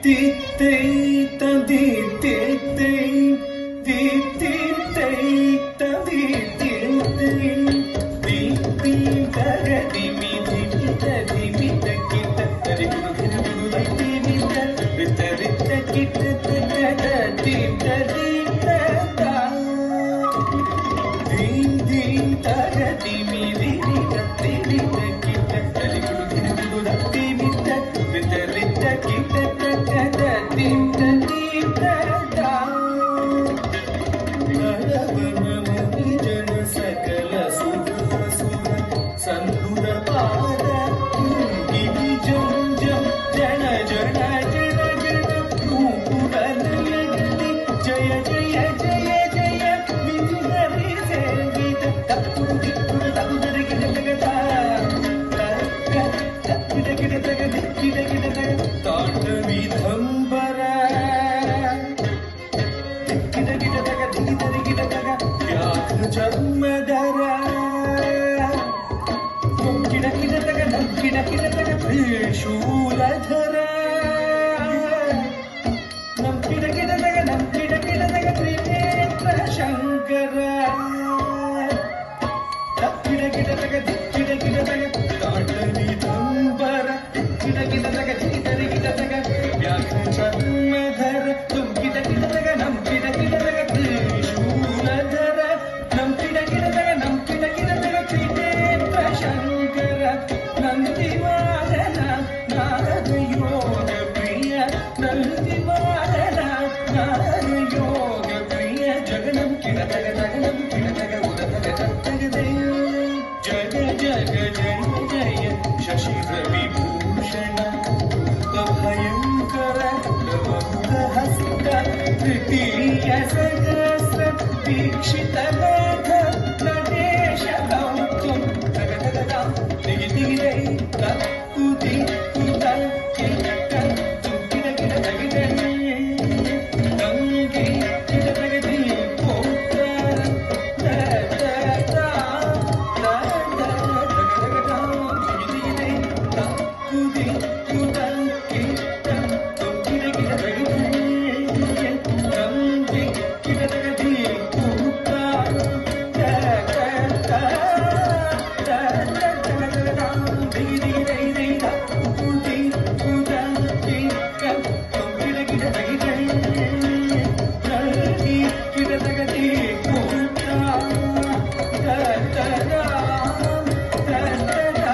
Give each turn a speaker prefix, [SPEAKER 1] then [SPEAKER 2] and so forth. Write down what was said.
[SPEAKER 1] தித்தை ததி தித்தை தித்தை ததி தித்தை தித்தி தகதி மிதி மிதி மிதி கிட்ட தரி குரு திமித வித்தரித்த கிட்ட தகதி ததி ததா தி தகதி மிதி மிதி மிதி கிட்ட தரி குரு திமித வித்தரித்த கிட்ட தகதி ததி ததா सकल सुर सुर संधुर पाद गिरि जम जम जन जन जन जन नूपुरन यगति जय जय जय जय विधि हरि सेवित तपुर दिपुर तपुर गिर लगता गिर गिर तग गिर गिर तग ताट विधंबर गिर गिर तग गिर गिर तग व्याघ्र चर्मधर किड किड तग किड किड तग त्रिशूलधर नम किड किड तग त्रिनेत्र शंकर किड किड तग ताटवीधंबर किड किड तग व्याघ्र चर्मधर तुम किड किड तग नम किड किड तग त्रिशूलधर नम किड किड तग त्रिनेत्र शंकर नंदी वाहन नारद योग प्रिय नंदी वाहन नारद योग प्रिय जगनम किड तग उदग तग दे जग जग जय जय शशि विभूषण भयंकर हस्त तृतीय सहस्र दीक्षित नाथ नटेश गौतम तग तग दा दिगि दिगि दै कुदी कुदा किट तुम किड किड तग दै गंगे किड तग दी पोतर दा दा दा दा दा तग दा दिगि दिगि दै कुदी कुदा किट तुम किड किड तग दै गंगे किड तग दी पोतर दा दा दा दा तग दा दिगि दिगि दै दै दा कुदी कुदा किट तुम किड किड तग दै गंगे किड तग दी पोतर दा दा दा दा दा